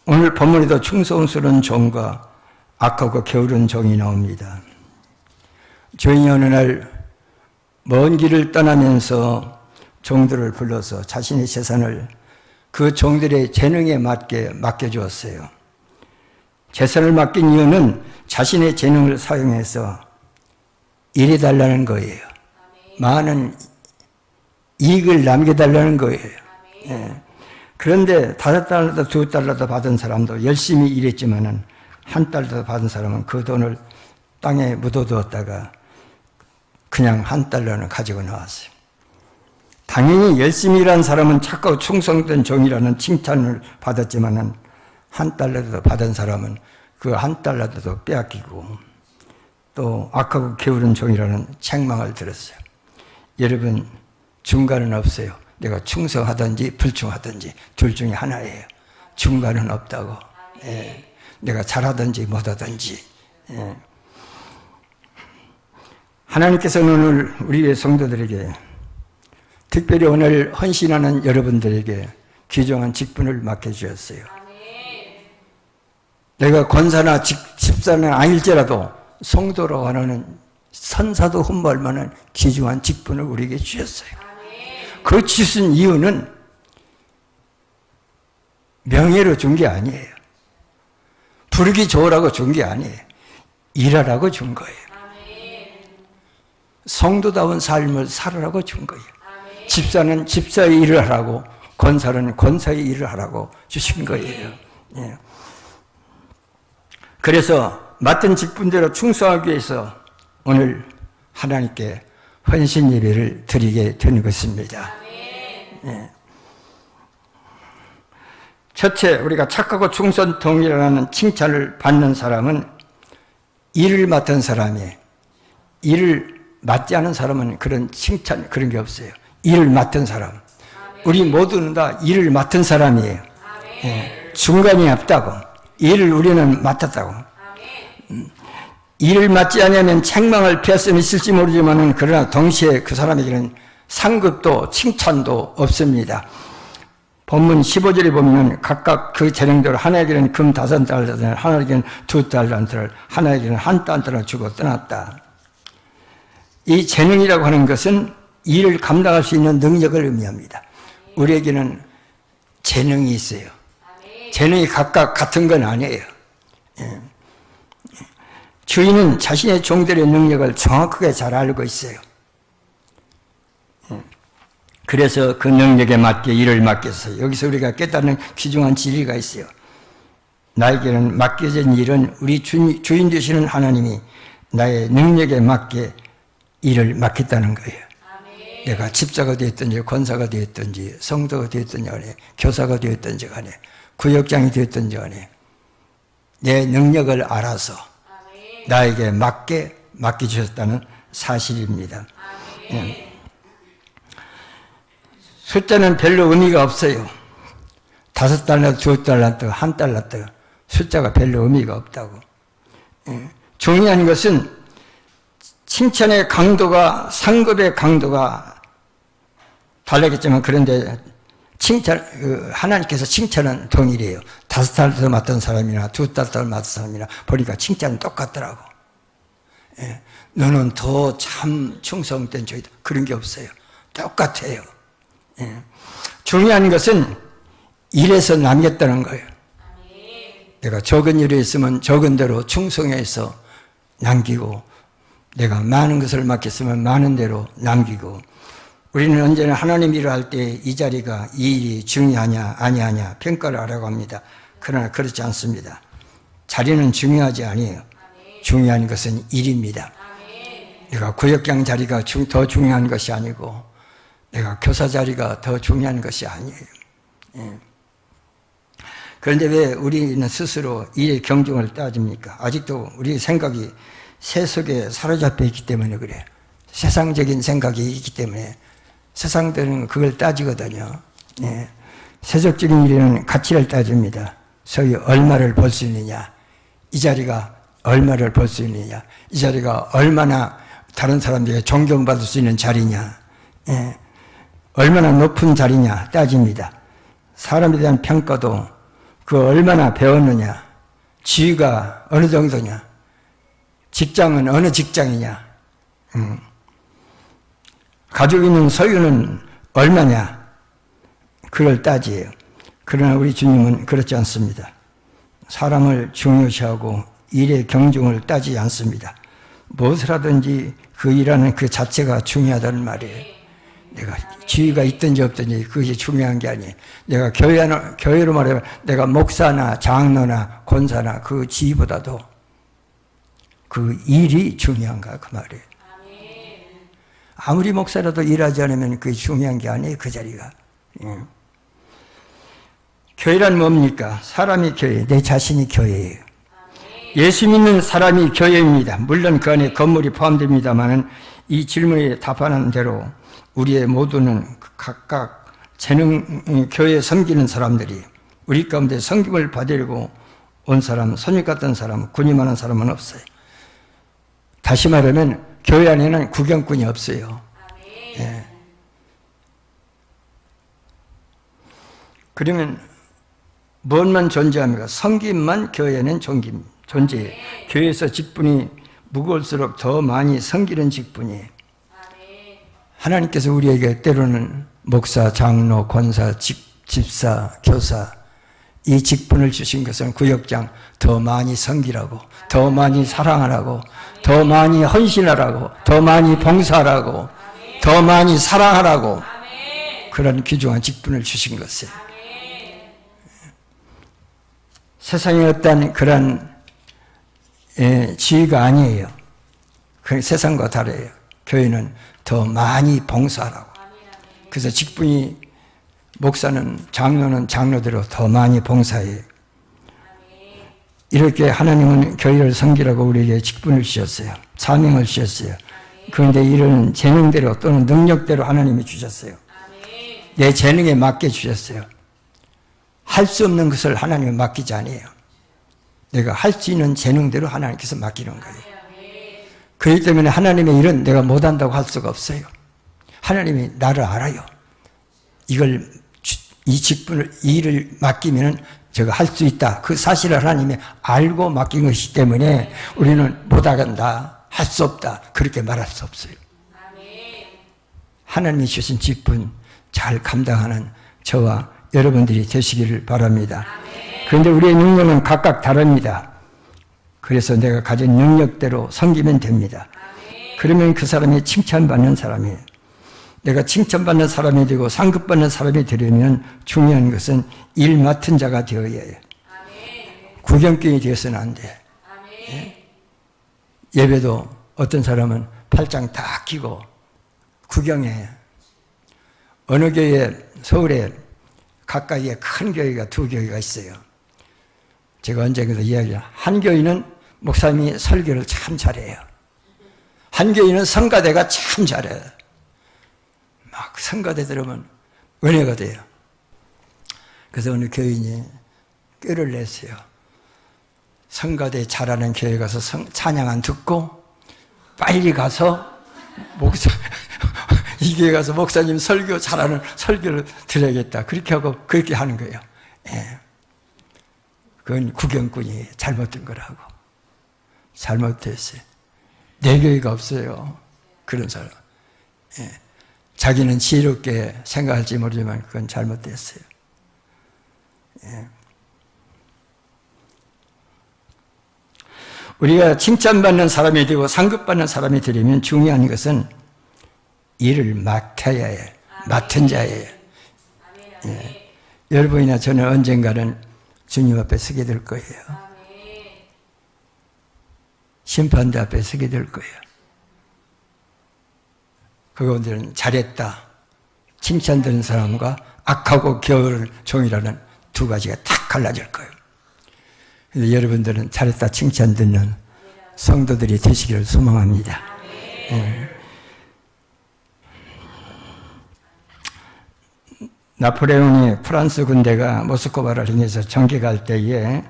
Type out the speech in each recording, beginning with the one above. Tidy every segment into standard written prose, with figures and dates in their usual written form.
오늘 본문에도 충성스러운 종과 악하고 게으른 종이 나옵니다. 주인이 어느 날 먼 길을 떠나면서 종들을 불러서 자신의 재산을 그 종들의 재능에 맞게 맡겨주었어요. 재산을 맡긴 이유는 자신의 재능을 사용해서 일해달라는 거예요. 많은 이익을 남겨달라는 거예요. 예. 그런데 5달러도 2달러도 받은 사람도 열심히 일했지만은 1달러도 받은 사람은 그 돈을 땅에 묻어두었다가 그냥 1달러는 가지고 나왔어요. 당연히 열심히 일한 사람은 착하고 충성된 종이라는 칭찬을 받았지만은 1달러도 받은 사람은 그 1달러도 빼앗기고 또 악하고 게으른 종이라는 책망을 들었어요. 여러분, 중간은 없어요. 내가 충성하든지 불충하든지 둘 중에 하나예요. 중간은 없다고. 예. 내가 잘하든지 못하든지. 예. 하나님께서는 오늘 우리의 성도들에게, 특별히 오늘 헌신하는 여러분들에게 귀중한 직분을 맡겨주셨어요. 내가 권사나 집사는 아닐지라도 성도로 하는 선사도 흠모할 만한 귀중한 직분을 우리에게 주셨어요. 그 주신 이유는 명예로 준 게 아니에요. 부르기 좋으라고 준 게 아니에요. 일하라고 준 거예요. 성도다운 삶을 살으라고 준 거예요. 집사는 집사의 일을 하라고, 권사는 권사의 일을 하라고 주신 거예요. 예. 그래서 맡은 직분대로 충성하기 위해서 오늘 하나님께 헌신 예배를 드리게 된 것입니다. 예. 첫째, 우리가 착하고 충성통이라는 칭찬을 받는 사람은 일을 맡은 사람이에요. 일을 맡지 않은 사람은 그런 칭찬, 그런 게 없어요. 일을 맡은 사람. 우리 모두는 다 일을 맡은 사람이에요. 예. 중간이 없다고. 일을 우리는 맡았다고. 일을 맡지 않으면 책망을 피할 있을지 모르지만 그러나 동시에 그 사람에게는 상급도 칭찬도 없습니다. 본문 15절에 보면 각각 그 재능대로 하나에게는 금 5달란트를, 하나에게는 2달란트를, 하나에게는 1달란트를 주고 떠났다. 이 재능이라고 하는 것은 일을 감당할 수 있는 능력을 의미합니다. 우리에게는 재능이 있어요. 재능이 각각 같은 건 아니에요. 예. 주인은 자신의 종들의 능력을 정확하게 잘 알고 있어요. 그래서 그 능력에 맞게 일을 맡겼어요. 여기서 우리가 깨닫는 귀중한 진리가 있어요. 나에게는 맡겨진 일은 우리 주인 되시는 하나님이 나의 능력에 맞게 일을 맡겼다는 거예요. 내가 집사가 되었든지 권사가 되었든지 성도가 되었든지 간에 교사가 되었든지 간에 구역장이 되었든지 간에 내 능력을 알아서 나에게 맞게 맡겨주셨다는 사실입니다. 숫자는 별로 의미가 없어요. 5달러, 2달러, 1달러 숫자가 별로 의미가 없다고. 중요한 것은 칭찬의 강도가, 상급의 강도가 달라겠지만 그런데 하나님께서 칭찬은 동일해요. 5달러 맡은 사람이나 2달러 맡은 사람이나 보니까 칭찬은 똑같더라고. 예, 너는 더 참 충성된 종이다. 그런 게 없어요. 똑같아요. 예. 중요한 것은 일에서 남겼다는 거예요. 내가 적은 일을 했으면 적은 대로 충성해서 남기고, 내가 많은 것을 맡겼으면 많은 대로 남기고, 우리는 언제나 하나님 일을 할 때 이 자리가, 이 일이 중요하냐 아니하냐 평가를 하라고 합니다. 그러나 그렇지 않습니다. 자리는 중요하지 아니에요. 중요한 것은 일입니다. 내가 구역장 자리가 더 중요한 것이 아니고 내가 교사 자리가 더 중요한 것이 아니에요. 예. 그런데 왜 우리는 스스로 일의 경중을 따집니까? 아직도 우리 생각이 세속에 사로잡혀 있기 때문에 그래요. 세상적인 생각이 있기 때문에 세상들은 그걸 따지거든요. 예. 세속적인 일에는 가치를 따집니다. 소위 얼마를 벌 수 있느냐, 이 자리가 얼마를 벌 수 있느냐, 이 자리가 얼마나 다른 사람들에게 존경받을 수 있는 자리냐, 예. 얼마나 높은 자리냐 따집니다. 사람에 대한 평가도 그 얼마나 배웠느냐, 지위가 어느 정도냐, 직장은 어느 직장이냐, 가지고 있는 소유는 얼마냐, 그걸 따지요. 그러나 우리 주님은 그렇지 않습니다. 사람을 중요시하고 일의 경중을 따지지 않습니다. 무엇을 하든지 그 일하는 그 자체가 중요하다는 말이에요. 내가 지위가 있든지 없든지 그것이 중요한 게 아니에요. 내가 교회로 말하면 내가 목사나 장로나 권사나 그 지위보다도 그 일이 중요한가 그 말이에요. 아무리 목사라도 일하지 않으면 그게 중요한 게 아니에요. 그 자리가. 교회란 뭡니까? 사람이 교회, 내 자신이 교회예요. 예수 믿는 사람이 교회입니다. 물론 그 안에 건물이 포함됩니다만 이 질문에 답하는 대로 우리의 모두는 각각 교회에 섬기는 사람들이 우리 가운데 섬김을 받으려고 온 사람, 손님 같은 사람, 군임하는 사람은 없어요. 다시 말하면 교회 안에는 구경꾼이 없어요. 예. 그러면 무엇만 존재합니까? 섬김만 교회에는 존재해요. 교회에서 직분이 무거울수록 더 많이 섬기는 직분이에요. 하나님께서 우리에게 때로는 목사, 장로, 권사, 집사, 교사 이 직분을 주신 것은 구역장 더 많이 섬기라고, 더 많이 사랑하라고, 더 많이 헌신하라고, 더 많이 봉사하라고, 더 많이 사랑하라고 그런 귀중한 직분을 주신 것이에요. 세상에 어떤 그런 지위가 아니에요. 그 세상과 다르요. 교회는 더 많이 봉사하라고. 그래서 직분이 목사는 장로는 장로대로 더 많이 봉사해요. 이렇게 하나님은 교회를 섬기라고 우리에게 직분을 주셨어요. 사명을 주셨어요. 그런데 이런 재능대로 또는 능력대로 하나님이 주셨어요. 내 재능에 맞게 주셨어요. 할 수 없는 것을 하나님이 맡기지 않아요. 내가 할 수 있는 재능대로 하나님께서 맡기는 거예요. 그렇기 때문에 하나님의 일은 내가 못한다고 할 수가 없어요. 하나님이 나를 알아요. 이 직분을, 이 일을 맡기면 제가 할 수 있다. 그 사실을 하나님이 알고 맡긴 것이기 때문에 우리는 못하간다, 할 수 없다, 그렇게 말할 수 없어요. 하나님이 주신 직분 잘 감당하는 저와 여러분들이 되시기를 바랍니다. 그런데 우리의 능력은 각각 다릅니다. 그래서 내가 가진 능력대로 섬기면 됩니다. 그러면 그 사람이 칭찬받는 사람이에요. 내가 칭찬받는 사람이 되고 상급받는 사람이 되려면 중요한 것은 일 맡은 자가 되어야 해요. 구경꾼이 되어서는 안 돼. 예배도 어떤 사람은 팔짱 다 끼고 구경해. 어느 교회, 서울에 가까이에 큰 교회가 두 교회가 있어요. 제가 언젠가 이야기해요. 한 교회는 목사님이 설교를 참 잘해요. 한 교회는 성가대가 참 잘해요. 막 성가대 들으면 은혜가 돼요. 그래서 어느 교인이 꾀를 냈어요. 성가대 잘하는 교회 가서 찬양 안 듣고 빨리 가서 이 교회 가서 목사님 설교 잘하는 설교를 드려야겠다. 그렇게 하고 그렇게 하는 거예요. 예. 그건 구경꾼이 잘못된 거라고. 잘못됐어요. 내 교회가 없어요. 그런 사람. 예. 자기는 지혜롭게 생각할지 모르지만 그건 잘못됐어요. 예. 우리가 칭찬받는 사람이 되고 상급받는 사람이 되려면 중요한 것은 일을 맡아야 해요. 맡은 자예요. 예. 여러분이나 저는 언젠가는 주님 앞에 서게 될 거예요. 심판대 앞에 서게 될 거예요. 그분들은 잘했다, 칭찬되는 사람과 악하고 겨울 종이라는 두 가지가 탁 갈라질 거예요. 그래서 여러분들은 잘했다, 칭찬 듣는 성도들이 되시기를 소망합니다. 나폴레옹이 프랑스 군대가 모스크바를 향해서 전개갈 때에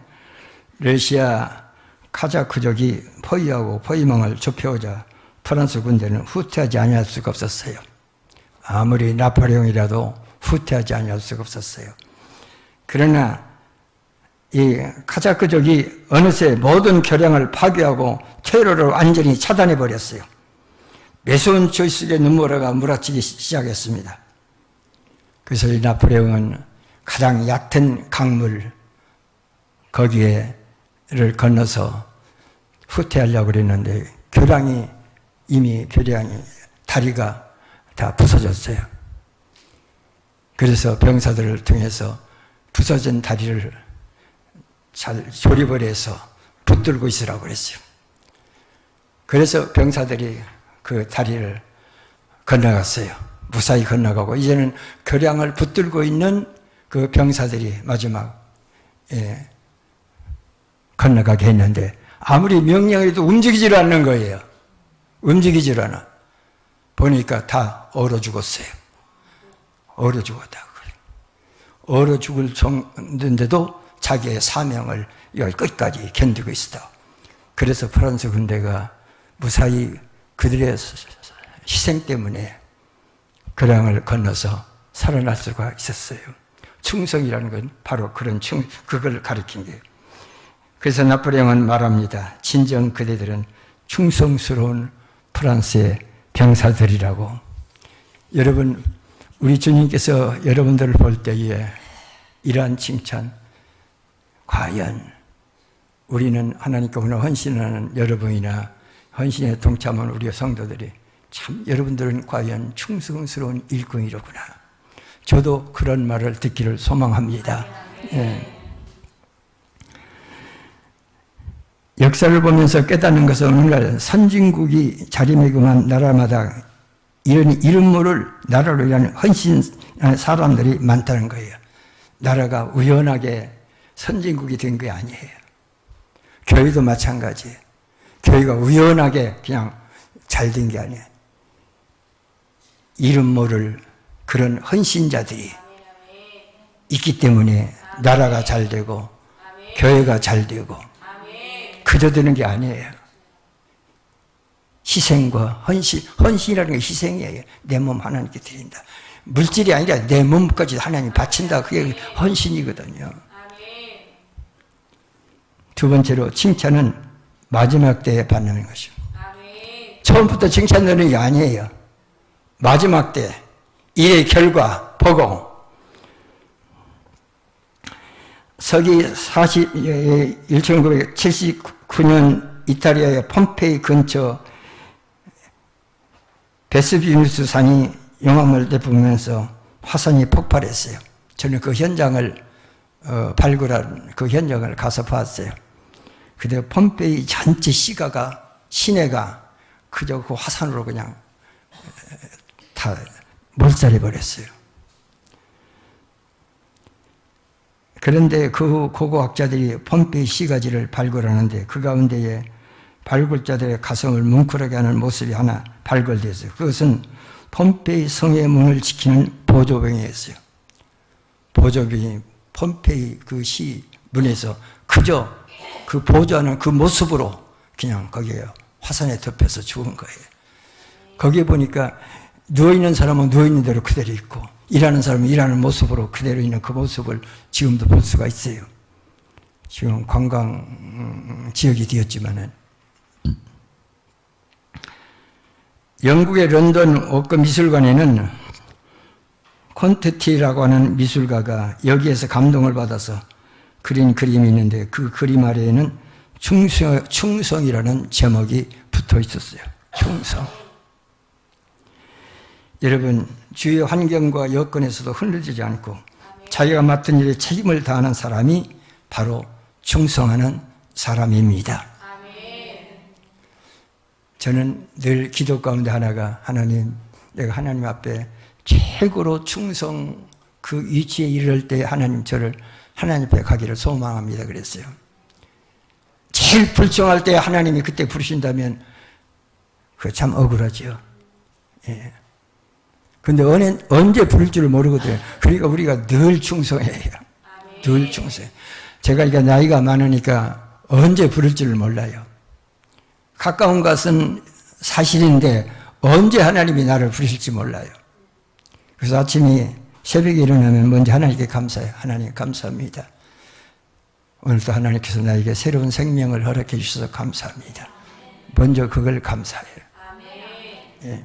러시아 카자크족이 포위하고 포위망을 좁혀오자 프랑스 군대는 후퇴하지 아니할 수가 없었어요. 아무리 나폴레옹이라도 후퇴하지 아니할 수가 없었어요. 그러나 이 카자크족이 어느새 모든 교량을 파괴하고 퇴로를 완전히 차단해 버렸어요. 매서운 저식의 눈물가 몰아치기 시작했습니다. 그래서 이 나폴레옹은 가장 얕은 강물 거기에를 건너서 후퇴하려고 그랬는데 교량이 다리가 다 부서졌어요. 그래서 병사들을 통해서 부서진 다리를 잘 조립을 해서 붙들고 있으라고 그랬어요. 그래서 병사들이 그 다리를 건너갔어요. 무사히 건너가고 이제는 교량을 붙들고 있는 그 병사들이 마지막 건너가게 했는데 아무리 명령해도 움직이질 않는 거예요. 움직이질 않아. 보니까 다 얼어 죽었어요. 얼어 죽었다고. 얼어 죽을 정도인데도 자기의 사명을 끝까지 견디고 있었다. 그래서 프랑스 군대가 무사히 그들의 희생 때문에 교량을 건너서 살아날 수가 있었어요. 충성이라는 건 바로 그걸 가리킨 거예요. 그래서 나폴레옹은 말합니다. 진정 그대들은 충성스러운 프랑스의 병사들이라고. 여러분, 우리 주님께서 여러분들을 볼 때에 이러한 칭찬, 과연 우리는 하나님께 오늘 헌신하는 여러분이나 헌신에 동참한 우리 성도들이 참 여러분들은 과연 충성스러운 일꾼이로구나. 저도 그런 말을 듣기를 소망합니다. 예. 역사를 보면서 깨닫는 것은 오늘날 선진국이 자리매김한 나라마다 이름 모를 나라로 위한 헌신하는 사람들이 많다는 거예요. 나라가 우연하게 선진국이 된 게 아니에요. 교회도 마찬가지예요. 교회가 우연하게 그냥 잘 된 게 아니에요. 이름 모를 그런 헌신자들이 있기 때문에 나라가 잘 되고 교회가 잘 되고 그저 되는 게 아니에요. 희생과 헌신이라는 게 희생이에요. 내 몸 하나님께 드린다. 물질이 아니라 내 몸까지 하나님 바친다. 그게 헌신이거든요. 두 번째로 칭찬은 마지막 때에 받는 것입니다. 처음부터 칭찬하는 게 아니에요. 마지막 때 일의 결과 보고 서기 1979년 이탈리아의 폼페이 근처 베스비누스 산이 용암을 내뿜으면서 화산이 폭발했어요. 저는 그 현장을 발굴한 그 현장을 가서 봤어요. 근데 폼페이 전체 시내가 그저 그 화산으로 그냥 다 몰살해 버렸어요. 그런데 그 고고학자들이 폼페이 시가지를 발굴하는데 그 가운데에 발굴자들의 가슴을 뭉클하게 하는 모습이 하나 발굴됐어요. 그것은 폼페이 성의 문을 지키는 보조병이었어요. 보조병이 폼페이 그 시 문에서 그저 그 보조하는 그 모습으로 그냥 거기에 화산에 덮여서 죽은 거예요. 거기에 보니까 누워있는 사람은 누워있는 대로 그대로 있고 일하는 사람은 일하는 모습으로 그대로 있는 그 모습을 지금도 볼 수가 있어요. 지금 관광 지역이 되었지만은 영국의 런던 워크 미술관에는 콘테티라고 하는 미술가가 여기에서 감동을 받아서 그린 그림이 있는데 그 그림 아래에는 충성이라는 제목이 붙어 있었어요. 충성. 여러분, 주위의 환경과 여건에서도 흔들리지 않고 자기가 맡은 일에 책임을 다하는 사람이 바로 충성하는 사람입니다. 저는 늘 기도 가운데 하나가 하나님, 내가 하나님 앞에 최고로 충성 그 위치에 이를 때 하나님 저를 하나님 앞에 가기를 소망합니다 그랬어요. 제일 불평할 때 하나님이 그때 부르신다면 그거 참 억울하죠. 예. 근데 언제 부를 줄 모르거든요. 그러니까 우리가 늘 충성해요. 늘 충성. 제가 이게 나이가 많으니까 언제 부를 줄 몰라요. 가까운 것은 사실인데 언제 하나님이 나를 부르실지 몰라요. 그래서 아침에 새벽에 일어나면 먼저 하나님께 감사해요. 하나님 감사합니다. 오늘도 하나님께서 나에게 새로운 생명을 허락해 주셔서 감사합니다. 먼저 그걸 감사해요. 예.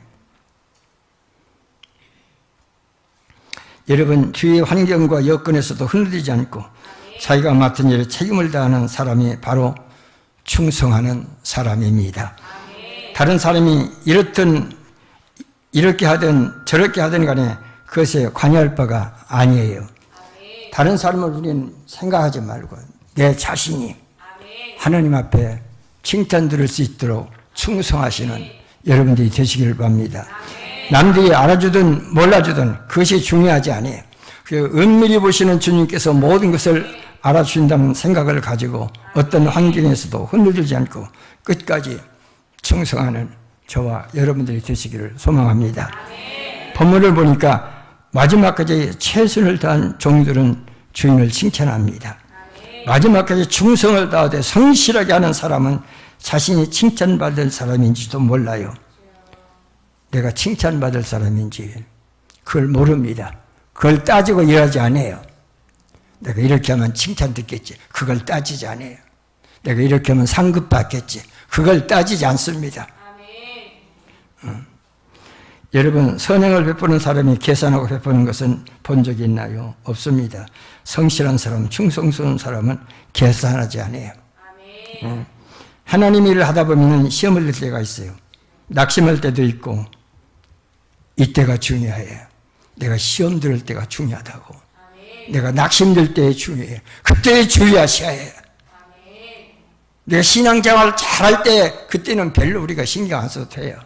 여러분, 주위의 환경과 여건에서도 흔들리지 않고 자기가 맡은 일에 책임을 다하는 사람이 바로 충성하는 사람입니다. 다른 사람이 이렇게 하든 저렇게 하든 간에 그것에 관여할 바가 아니에요. 다른 사람을 우리는 생각하지 말고 내 자신이 하나님 앞에 칭찬 들을 수 있도록 충성하시는 여러분들이 되시기를 바랍니다. 남들이 알아주든 몰라주든 그것이 중요하지 않아요. 그 은밀히 보시는 주님께서 모든 것을 알아주신다는 생각을 가지고 어떤 환경에서도 흔들리지 않고 끝까지 충성하는 저와 여러분들이 되시기를 소망합니다. 본문을 보니까 마지막까지 최선을 다한 종들은 주인을 칭찬합니다. 마지막까지 충성을 다하되 성실하게 하는 사람은 자신이 칭찬받을 사람인지도 몰라요. 내가 칭찬받을 사람인지 그걸 모릅니다. 그걸 따지고 일하지 않아요. 내가 이렇게 하면 칭찬 듣겠지. 그걸 따지지 않아요. 내가 이렇게 하면 상급 받겠지. 그걸 따지지 않습니다. 여러분, 선행을 베푸는 사람이 계산하고 베푸는 것은 본 적이 있나요? 없습니다. 성실한 사람, 충성스러운 사람은 계산하지 않아요. 하나님 일을 하다 보면 시험을 낼 때가 있어요. 낙심할 때도 있고 이때가 중요해요. 내가 시험 들을 때가 중요하다고. 내가 낙심될 때 중요해요. 그때 주의하셔야 해요. 내가 신앙생활 잘할 때 그때는 별로 우리가 신경 안 써도 돼요.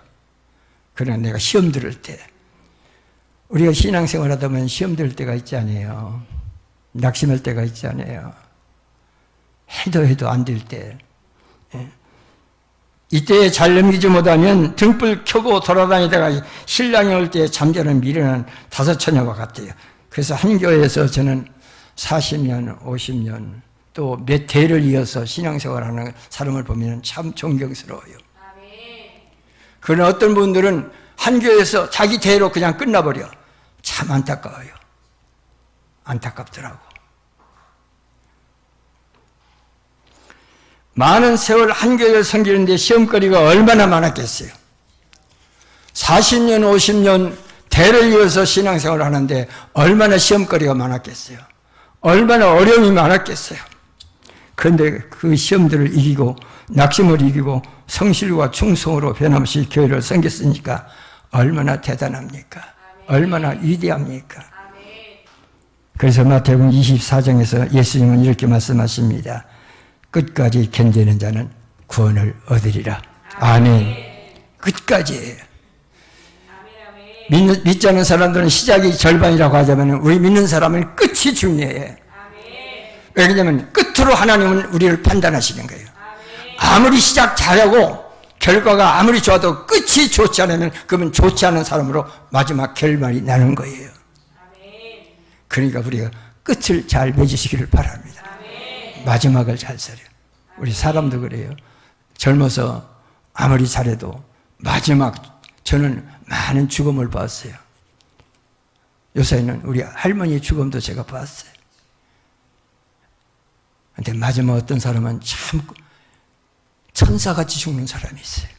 그러나 내가 시험 들을 때, 우리가 신앙생활 하다 보면 시험 들을 때가 있지 않아요. 낙심할 때가 있지 않아요. 해도 안 될 때. 이때에 잘 넘기지 못하면 등불 켜고 돌아다니다가 신랑이 올 때 잠자는 미련한 5처녀와 같아요. 그래서 한 교회에서 저는 40년, 50년 또 몇 대를 이어서 신앙생활하는 사람을 보면 참 존경스러워요. 그러나 어떤 분들은 한 교회에서 자기 대로 그냥 끝나버려. 참 안타까워요. 안타깝더라고. 많은 세월 한 교회를 섬기는데 시험거리가 얼마나 많았겠어요. 40년, 50년 대를 이어서 신앙생활을 하는데 얼마나 시험거리가 많았겠어요. 얼마나 어려움이 많았겠어요. 그런데 그 시험들을 이기고 낙심을 이기고 성실과 충성으로 변함없이 교회를 섬겼으니까 얼마나 대단합니까? 얼마나 위대합니까? 그래서 마태복음 24장에서 예수님은 이렇게 말씀하십니다. 끝까지 견디는 자는 구원을 얻으리라. 아멘. 끝까지. 믿지 않는 사람들은 시작이 절반이라고 하자면 우리 믿는 사람은 끝이 중요해. 왜냐하면 끝으로 하나님은 우리를 판단하시는 거예요. 아무리 시작 잘하고 결과가 아무리 좋아도 끝이 좋지 않으면 그러면 좋지 않은 사람으로 마지막 결말이 나는 거예요. 그러니까 우리가 끝을 잘 맺으시기를 바랍니다. 마지막을 잘 살아요. 우리 사람도 그래요. 젊어서 아무리 잘해도 마지막, 저는 많은 죽음을 봤어요. 요새는 우리 할머니 죽음도 제가 봤어요. 근데 마지막 어떤 사람은 참 천사같이 죽는 사람이 있어요.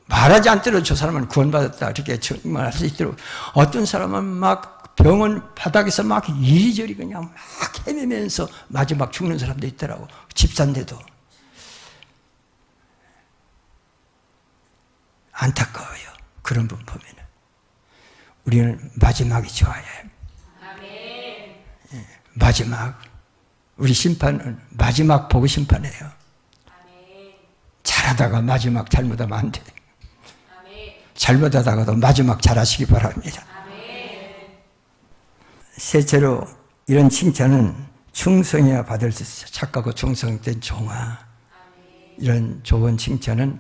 말하지 않더라도 저 사람은 구원받았다 이렇게 말할 수 있도록. 어떤 사람은 막 병원 바닥에서 막 이리저리 그냥 막 헤매면서 마지막 죽는 사람도 있더라고. 집사인데도. 안타까워요. 그런 분 보면은. 우리는 마지막이 좋아요. 마지막. 우리 심판은 마지막 보고 심판해요. 잘하다가 마지막 잘못하면 안 돼. 잘못하다가도 마지막 잘하시기 바랍니다. 셋째로 이런 칭찬은 충성해야 받을 수 있어요. 착하고 충성된 종아. 이런 좋은 칭찬은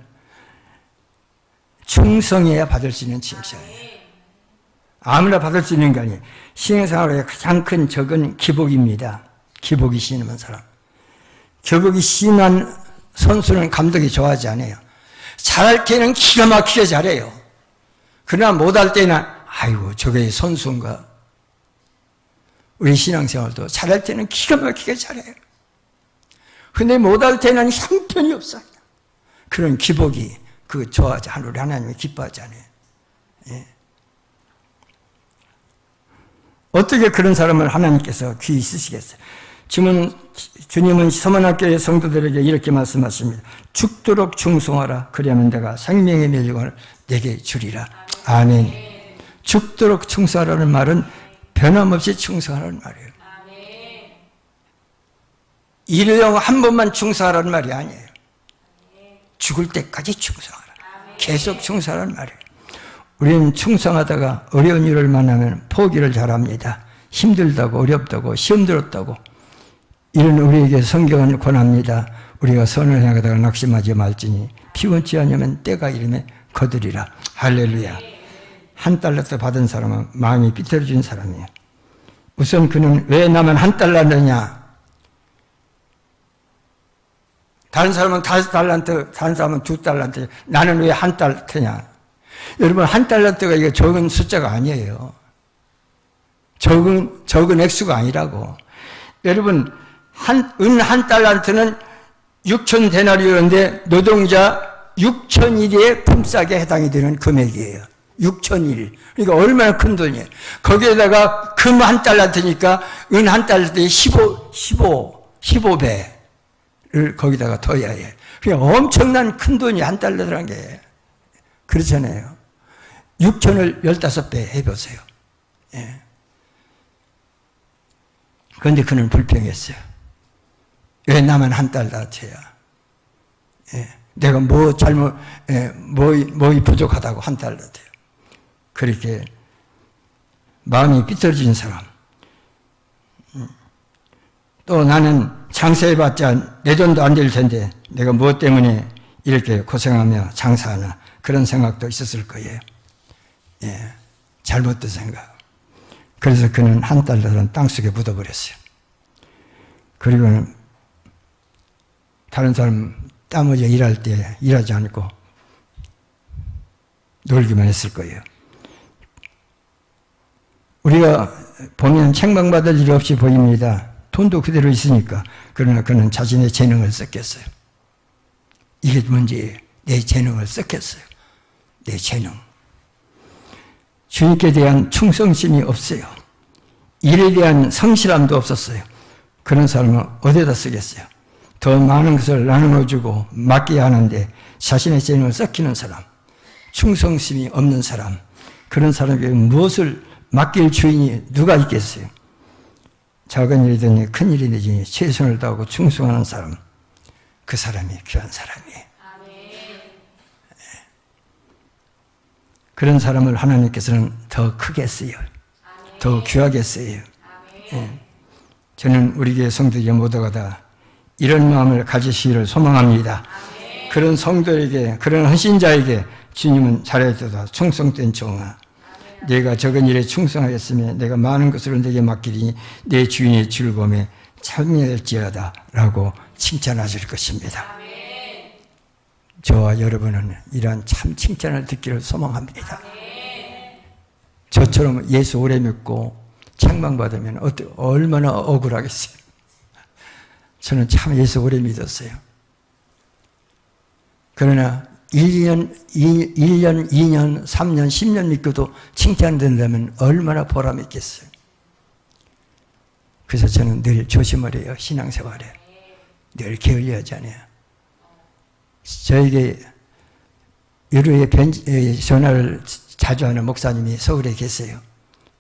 충성해야 받을 수 있는 칭찬이에요. 아무나 받을 수 있는 게 아니에요. 신앙생활의 가장 큰 적은 기복입니다. 기복이 심한 사람. 기복이 심한 선수는 감독이 좋아하지 않아요. 잘할 때는 기가 막히게 잘해요. 그러나 못할 때는 아이고 저게 선수인가. 우리 신앙생활도 잘할 때는 기가 막히게 잘해요. 근데 못할 때는 형편이 없어요. 그런 기복이 그 좋아하지, 우리 하나님이 기뻐하잖아요. 예. 어떻게 그런 사람을 하나님께서 귀히 쓰시겠어요? 주님은 서문학교의 성도들에게 이렇게 말씀하십니다. 죽도록 충성하라. 그리하면 내가 생명의 멸류관을 내게 주리라. 아멘. 죽도록 충성하라는 말은 변함없이 충성하라는 말이에요. 일용 한 번만 충성하라는 말이 아니에요. 죽을 때까지 충성하라. 계속 충성하라는 말이에요. 우리는 충성하다가 어려운 일을 만나면 포기를 잘합니다. 힘들다고, 어렵다고, 시험 들었다고. 이런 우리에게 성경은 권합니다. 우리가 선을 행하다가 낙심하지 말지니 피곤치 않으면 때가 이르면 거두리라. 할렐루야. $1 받은 사람은 마음이 삐뚤어진 사람이에요. 우선 그는 왜 나만 $1냐? 다른 사람은 5달란트, 다른 사람은 2달란트, 나는 왜 $1냐? 여러분, $1가 이게 적은 숫자가 아니에요. 적은 액수가 아니라고. 여러분, 은 $1는 6,000데나리온인데 노동자 6,000일의 품삯에 해당이 되는 금액이에요. 6,000일. 그러니까 얼마나 큰 돈이에요. 거기에다가 금 $1니까 은 $1에 15배를 거기다가 더해야 해. 그러니까 엄청난 큰 돈이 $1라는 게. 그렇잖아요. 6,000을 15배 해보세요. 예. 그런데 그는 불평했어요. 왜 나만 $1야? 예. 내가 뭐 잘못, 뭐 부족하다고 $1 돼요. 그렇게 마음이 삐뚤어진 사람. 또 나는 장사해봤자 내 돈도 안 될 텐데 내가 무엇 때문에 이렇게 고생하며 장사하나 그런 생각도 있었을 거예요. 예. 잘못된 생각. 그래서 그는 $1은 땅속에 묻어버렸어요. 그리고는 다른 사람 땀 흘려 일할 때 일하지 않고 놀기만 했을 거예요. 우리가 보면 책망받을 일 없이 보입니다. 돈도 그대로 있으니까. 그러나 그는 자신의 재능을 썼겠어요. 이게 문제예요. 내 재능을 썼겠어요. 내 재능. 주님께 대한 충성심이 없어요. 일에 대한 성실함도 없었어요. 그런 사람은 어디다 쓰겠어요? 더 많은 것을 나누어주고 맡겨야 하는데 자신의 재능을 썩히는 사람, 충성심이 없는 사람, 그런 사람에게 무엇을 맡길 주인이 누가 있겠어요? 작은 일이든지 큰 일이든지 최선을 다하고 충성하는 사람, 그 사람이 귀한 사람이에요. 그런 사람을 하나님께서는 더 크게 쓰여요. 더 귀하게 쓰여요. 저는 우리 교회 성도들이 모두가 다 이런 마음을 가지시기를 소망합니다. 그런 성도에게, 그런 헌신자에게 주님은 잘해주다 충성된 종아, 내가 적은 일에 충성하였으며 내가 많은 것으로 내게 맡기니 내 주인의 즐거움에 참여할지어다 라고 칭찬하실 것입니다. 저와 여러분은 이러한 참 칭찬을 듣기를 소망합니다. 저처럼 예수 오래 믿고 책망받으면 얼마나 억울하겠어요. 저는 참 예수 오래 믿었어요. 그러나 1년, 2년, 3년, 10년 믿고도 칭찬된다면 얼마나 보람이 있겠어요. 그래서 저는 늘 조심을 해요. 신앙생활에. 늘 게을리하잖아요. 저에게 유로에 전화를 자주 하는 목사님이 서울에 계세요.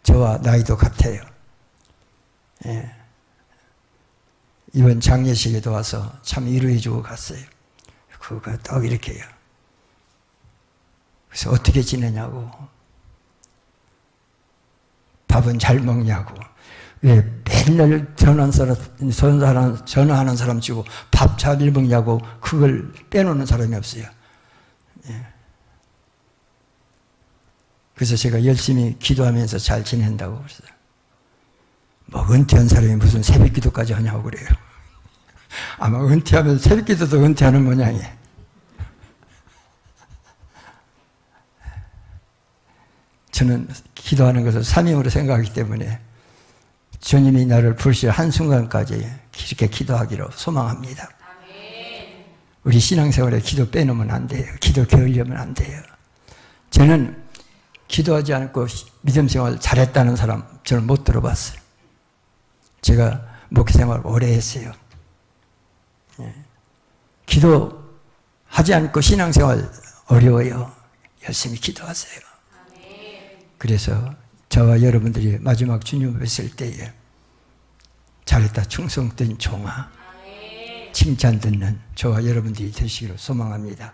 저와 나이도 같아요. 예. 이번 장례식에도 와서 참 위로해주고 갔어요. 그거 딱 이렇게 해요. 그래서 어떻게 지내냐고, 밥은 잘 먹냐고, 왜 맨날 전화하는 사람 치고 밥 잘 먹냐고 그걸 빼놓는 사람이 없어요. 예. 그래서 제가 열심히 기도하면서 잘 지낸다고 그랬어요. 뭐 은퇴한 사람이 무슨 새벽 기도까지 하냐고 그래요. 아마 은퇴하면 새벽 기도도 은퇴하는 모양이에요. 저는 기도하는 것을 사명으로 생각하기 때문에 주님이 나를 부르실 한순간까지 이렇게 기도하기로 소망합니다. 우리 신앙생활에 기도 빼놓으면 안 돼요. 기도 게을리하면 안 돼요. 저는 기도하지 않고 믿음생활 잘했다는 사람 저는 못 들어봤어요. 제가 목회생활 오래 했어요. 기도하지 않고 신앙생활 어려워요. 열심히 기도하세요. 그래서 저와 여러분들이 마지막 주님 뵀을 때에 잘했다 충성된 종아 칭찬 듣는 저와 여러분들이 되시기를 소망합니다.